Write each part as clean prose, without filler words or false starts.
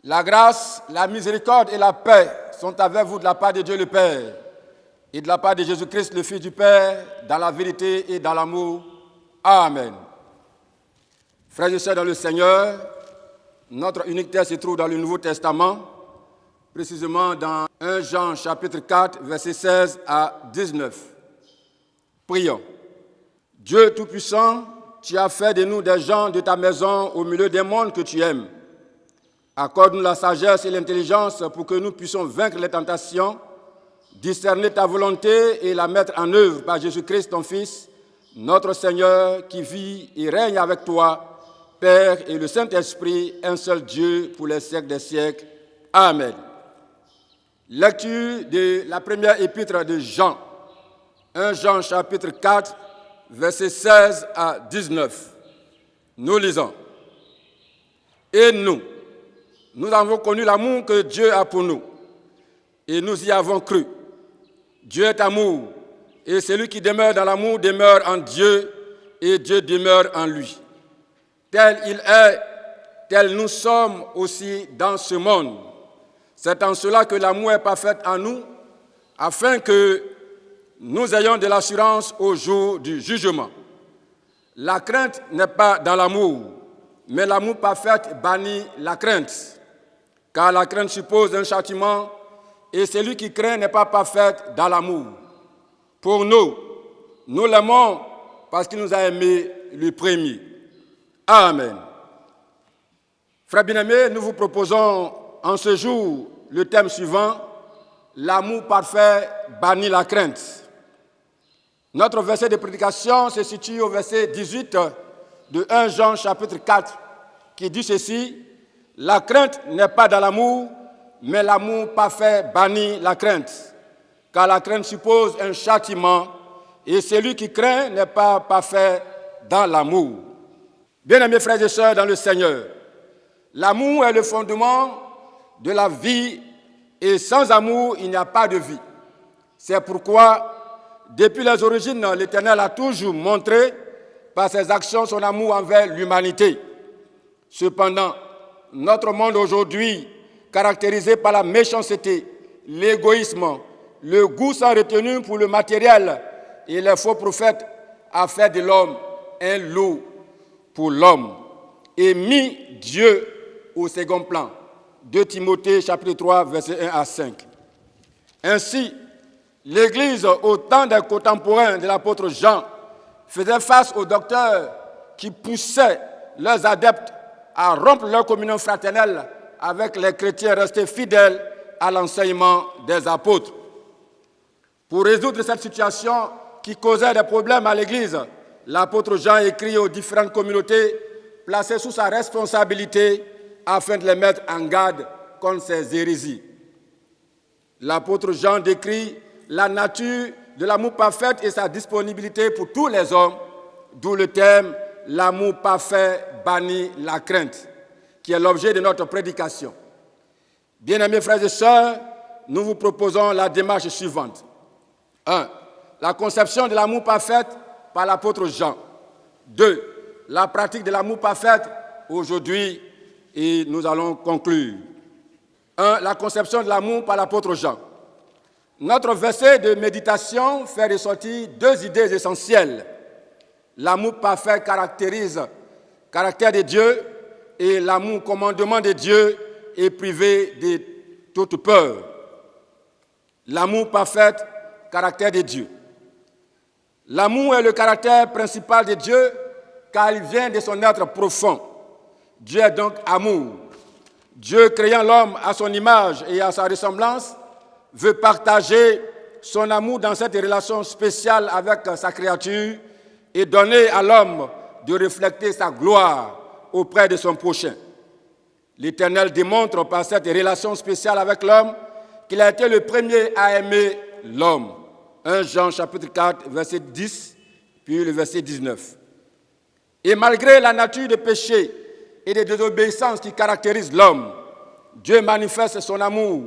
La grâce, la miséricorde et la paix sont avec vous de la part de Dieu le Père et de la part de Jésus-Christ, le Fils du Père, dans la vérité et dans l'amour. Amen. Frères et sœurs dans le Seigneur, notre unique texte se trouve dans le Nouveau Testament, précisément dans 1 Jean chapitre 4, versets 16 à 19. Prions. Dieu Tout-Puissant, tu as fait de nous des gens de ta maison au milieu des mondes que tu aimes. Accorde-nous la sagesse et l'intelligence pour que nous puissions vaincre les tentations, discerner ta volonté et la mettre en œuvre par Jésus-Christ, ton Fils, notre Seigneur, qui vit et règne avec toi, Père et le Saint-Esprit, un seul Dieu pour les siècles des siècles. Amen. Lecture de la première épître de Jean, 1 Jean chapitre 4, versets 16 à 19. Nous lisons. Et nous avons connu l'amour que Dieu a pour nous, et nous y avons cru. Dieu est amour, et celui qui demeure dans l'amour demeure en Dieu, et Dieu demeure en lui. Tel il est, tel nous sommes aussi dans ce monde. C'est en cela que l'amour est parfait en nous, afin que nous ayons de l'assurance au jour du jugement. La crainte n'est pas dans l'amour, mais l'amour parfait bannit la crainte. Car la crainte suppose un châtiment, et celui qui craint n'est pas parfait dans l'amour. Pour nous l'aimons parce qu'il nous a aimés le premier. Amen. Frères bien-aimés, nous vous proposons en ce jour le thème suivant, l'amour parfait bannit la crainte. Notre verset de prédication se situe au verset 18 de 1 Jean chapitre 4, qui dit ceci, « La crainte n'est pas dans l'amour, mais l'amour parfait bannit la crainte, car la crainte suppose un châtiment, et celui qui craint n'est pas parfait dans l'amour. » Bien-aimés frères et sœurs dans le Seigneur, l'amour est le fondement de la vie, et sans amour, il n'y a pas de vie. C'est pourquoi, depuis les origines, l'Éternel a toujours montré par ses actions son amour envers l'humanité. Cependant, notre monde aujourd'hui, caractérisé par la méchanceté, l'égoïsme, le goût sans retenue pour le matériel et les faux prophètes, a fait de l'homme un loup pour l'homme et mis Dieu au second plan. 2 Timothée chapitre 3, versets 1 à 5. Ainsi, l'Église, au temps des contemporains de l'apôtre Jean, faisait face aux docteurs qui poussaient leurs adeptes à rompre leur communion fraternelle avec les chrétiens restés fidèles à l'enseignement des apôtres. Pour résoudre cette situation qui causait des problèmes à l'Église, l'apôtre Jean écrit aux différentes communautés placées sous sa responsabilité afin de les mettre en garde contre ces hérésies. L'apôtre Jean décrit la nature de l'amour parfait et sa disponibilité pour tous les hommes, d'où le thème « L'amour parfait bannit la crainte », qui est l'objet de notre prédication. Bien-aimés frères et sœurs, nous vous proposons la démarche suivante. 1. La conception de l'amour parfait par l'apôtre Jean. 2. La pratique de l'amour parfait aujourd'hui, et nous allons conclure. 1. La conception de l'amour par l'apôtre Jean. Notre verset de méditation fait ressortir deux idées essentielles. L'amour parfait caractérise le caractère de Dieu et l'amour commandement de Dieu est privé de toute peur. L'amour parfait, caractère de Dieu. L'amour est le caractère principal de Dieu car il vient de son être profond. Dieu est donc amour. Dieu, créant l'homme à son image et à sa ressemblance, veut partager son amour dans cette relation spéciale avec sa créature et donner à l'homme de refléter sa gloire auprès de son prochain. L'Éternel démontre par cette relation spéciale avec l'homme qu'il a été le premier à aimer l'homme. 1 Jean chapitre 4, verset 10, puis le verset 19. Et malgré la nature de péché et de désobéissance qui caractérise l'homme, Dieu manifeste son amour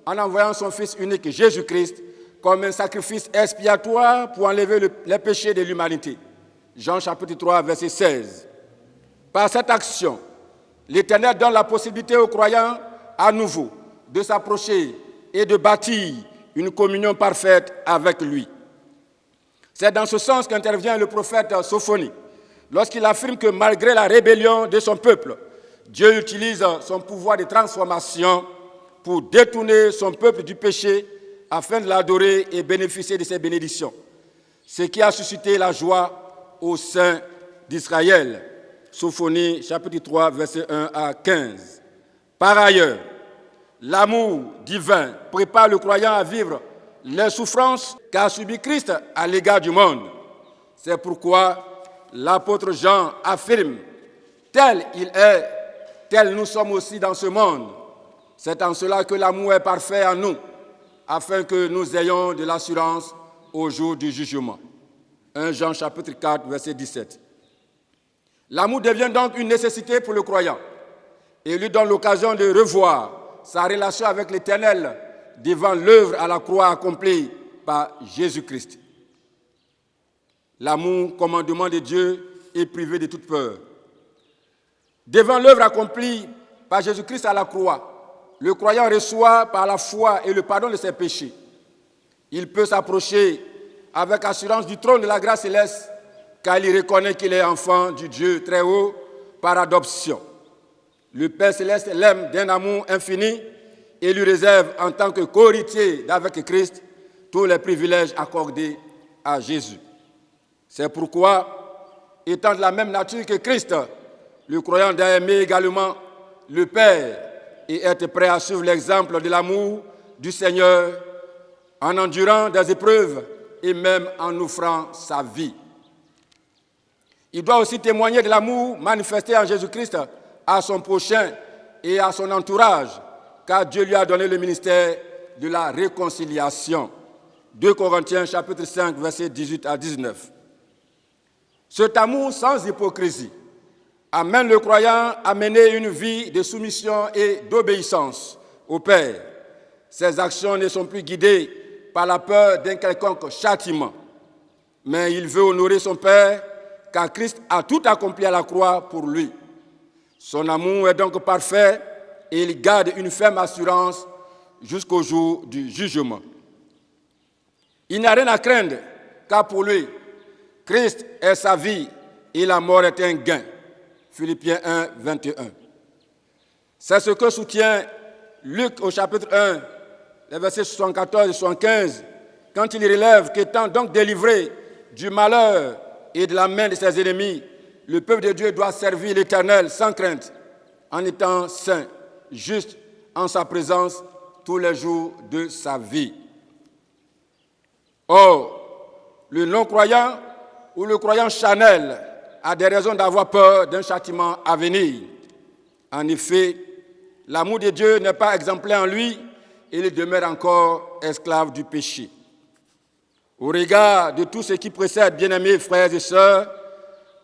en envoyant son Fils unique Jésus-Christ comme un sacrifice expiatoire pour enlever les péchés de l'humanité. Jean chapitre 3, verset 16. Par cette action, l'Éternel donne la possibilité aux croyants à nouveau de s'approcher et de bâtir une communion parfaite avec lui. C'est dans ce sens qu'intervient le prophète Sophonie, lorsqu'il affirme que malgré la rébellion de son peuple, Dieu utilise son pouvoir de transformation pour détourner son peuple du péché afin de l'adorer et bénéficier de ses bénédictions, ce qui a suscité la joie au sein d'Israël. Sophonie, chapitre 3, versets 1 à 15. Par ailleurs, l'amour divin prépare le croyant à vivre les souffrances qu'a subi Christ à l'égard du monde. C'est pourquoi l'apôtre Jean affirme « Tel il est, tel nous sommes aussi dans ce monde. C'est en cela que l'amour est parfait en nous, afin que nous ayons de l'assurance au jour du jugement. » 1 Jean chapitre 4, verset 17. L'amour devient donc une nécessité pour le croyant et lui donne l'occasion de revoir sa relation avec l'Éternel devant l'œuvre à la croix accomplie par Jésus-Christ. L'amour, commandement de Dieu, est privé de toute peur. Devant l'œuvre accomplie par Jésus-Christ à la croix, le croyant reçoit par la foi et le pardon de ses péchés. Il peut s'approcher avec assurance du trône de la grâce céleste, car il reconnaît qu'il est enfant du Dieu très haut par adoption. Le Père céleste l'aime d'un amour infini et lui réserve en tant que co-héritier d'avec Christ tous les privilèges accordés à Jésus. C'est pourquoi, étant de la même nature que Christ, le croyant doit aimer également le Père et être prêt à suivre l'exemple de l'amour du Seigneur en endurant des épreuves et même en offrant sa vie. Il doit aussi témoigner de l'amour manifesté en Jésus-Christ à son prochain et à son entourage, car Dieu lui a donné le ministère de la réconciliation. 2 Corinthiens chapitre 5, versets 18 à 19. Cet amour sans hypocrisie amène le croyant à mener une vie de soumission et d'obéissance au Père. Ses actions ne sont plus guidées par la peur d'un quelconque châtiment, mais il veut honorer son Père car Christ a tout accompli à la croix pour lui. Son amour est donc parfait et il garde une ferme assurance jusqu'au jour du jugement. Il n'a rien à craindre car pour lui, Christ est sa vie et la mort est un gain. Philippiens 1, 21. C'est ce que soutient Luc au chapitre 1, les versets 74 et 75, quand il relève qu'étant donc délivré du malheur et de la main de ses ennemis, le peuple de Dieu doit servir l'Éternel sans crainte, en étant saint, juste en sa présence tous les jours de sa vie. Or, le non-croyant ou le croyant charnel a des raisons d'avoir peur d'un châtiment à venir. En effet, l'amour de Dieu n'est pas exemplaire en lui et il demeure encore esclave du péché. Au regard de tout ce qui précède, bien-aimés frères et sœurs,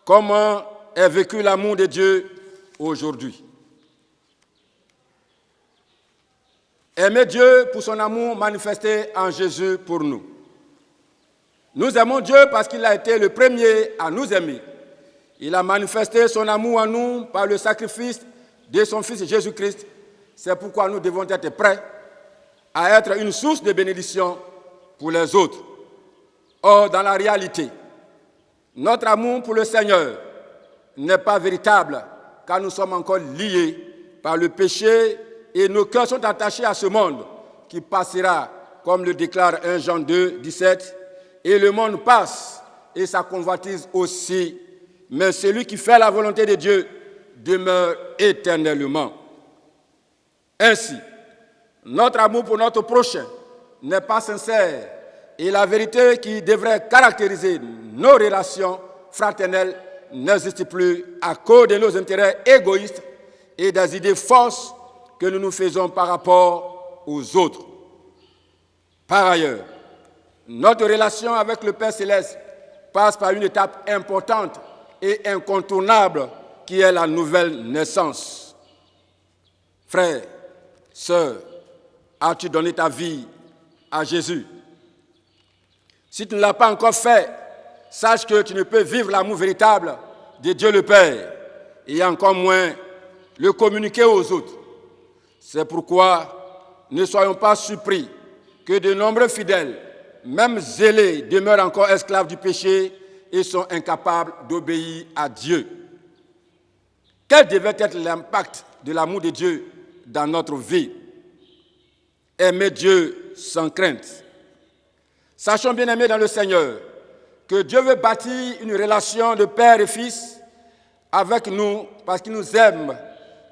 comment est vécu l'amour de Dieu aujourd'hui? Aimer Dieu pour son amour manifesté en Jésus pour nous. Nous aimons Dieu parce qu'il a été le premier à nous aimer. Il a manifesté son amour en nous par le sacrifice de son Fils Jésus-Christ. C'est pourquoi nous devons être prêts à être une source de bénédiction pour les autres. Or, dans la réalité, notre amour pour le Seigneur n'est pas véritable car nous sommes encore liés par le péché et nos cœurs sont attachés à ce monde qui passera, comme le déclare 1 Jean 2, 17, et le monde passe et sa convoitise aussi, mais celui qui fait la volonté de Dieu demeure éternellement. Ainsi, notre amour pour notre prochain n'est pas sincère et la vérité qui devrait caractériser nos relations fraternelles n'existe plus à cause de nos intérêts égoïstes et des idées fausses que nous nous faisons par rapport aux autres. Par ailleurs, notre relation avec le Père Céleste passe par une étape importante et incontournable qui est la nouvelle naissance. Frère, sœur, as-tu donné ta vie à Jésus? Si tu ne l'as pas encore fait, sache que tu ne peux vivre l'amour véritable de Dieu le Père et encore moins le communiquer aux autres C'est pourquoi ne soyons pas surpris que de nombreux fidèles, même zélés, demeurent encore esclaves du péché et sont incapables d'obéir à Dieu. Quel devait être l'impact de l'amour de Dieu dans notre vie? Aimer Dieu sans crainte. Sachons, bien-aimés dans le Seigneur, que Dieu veut bâtir une relation de père et fils avec nous parce qu'il nous aime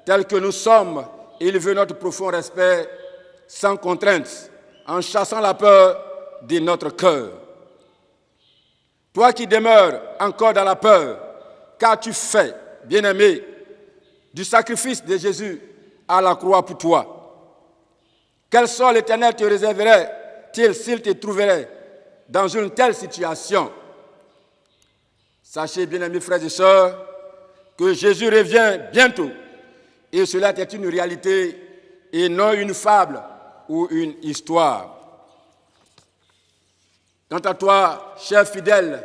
tels que nous sommes et il veut notre profond respect sans contrainte, en chassant la peur de notre cœur. Toi qui demeures encore dans la peur, qu'as-tu fait, bien-aimé, du sacrifice de Jésus à la croix pour toi? Quel sort l'Éternel te réserverait-il s'il te trouverait dans une telle situation? Sachez, bien-aimés frères et sœurs, que Jésus revient bientôt et cela est une réalité et non une fable ou une histoire. Quant à toi, cher fidèle,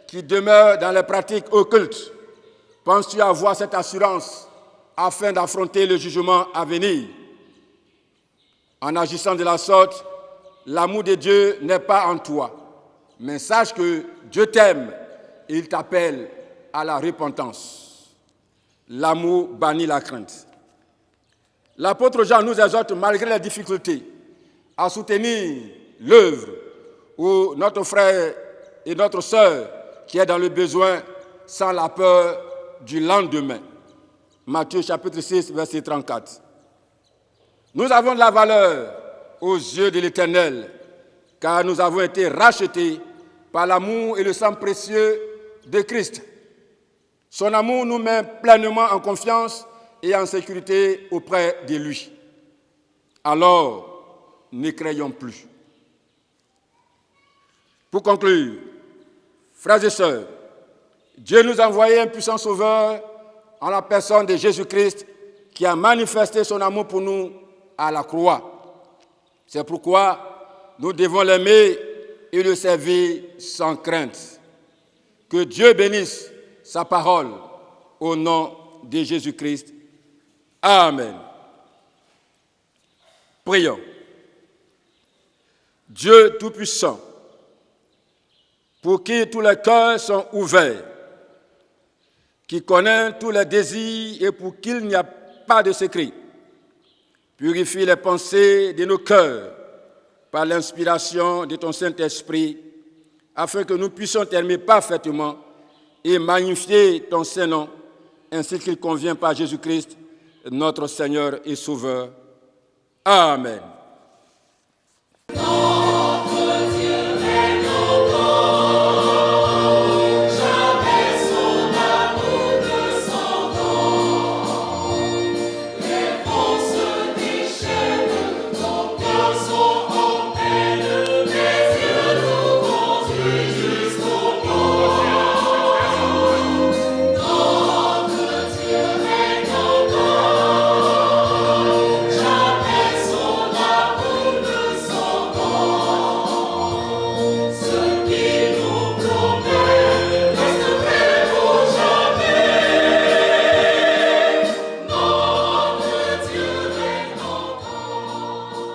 qui demeure dans les pratiques occultes, penses-tu avoir cette assurance afin d'affronter le jugement à venir? En agissant de la sorte, l'amour de Dieu n'est pas en toi, mais sache que Dieu t'aime et il t'appelle à la repentance. L'amour bannit la crainte. L'apôtre Jean nous exhorte, malgré les difficultés, à soutenir l'œuvre où notre frère et notre sœur qui est dans le besoin sans la peur du lendemain. Matthieu chapitre 6, verset 34. Nous avons de la valeur aux yeux de l'Éternel, car nous avons été rachetés par l'amour et le sang précieux de Christ. Son amour nous met pleinement en confiance et en sécurité auprès de lui. Alors, ne craignons plus. Pour conclure, frères et sœurs, Dieu nous a envoyé un puissant sauveur en la personne de Jésus-Christ qui a manifesté son amour pour nous à la croix. C'est pourquoi nous devons l'aimer et le servir sans crainte. Que Dieu bénisse sa parole au nom de Jésus-Christ. Amen. Prions. Dieu Tout-Puissant, pour qui tous les cœurs sont ouverts, qui connaît tous les désirs et pour qui il n'y a pas de secret, purifie les pensées de nos cœurs par l'inspiration de ton Saint-Esprit, afin que nous puissions t'aimer parfaitement et magnifier ton Saint-Nom, ainsi qu'il convient par Jésus-Christ, notre Seigneur et Sauveur. Amen.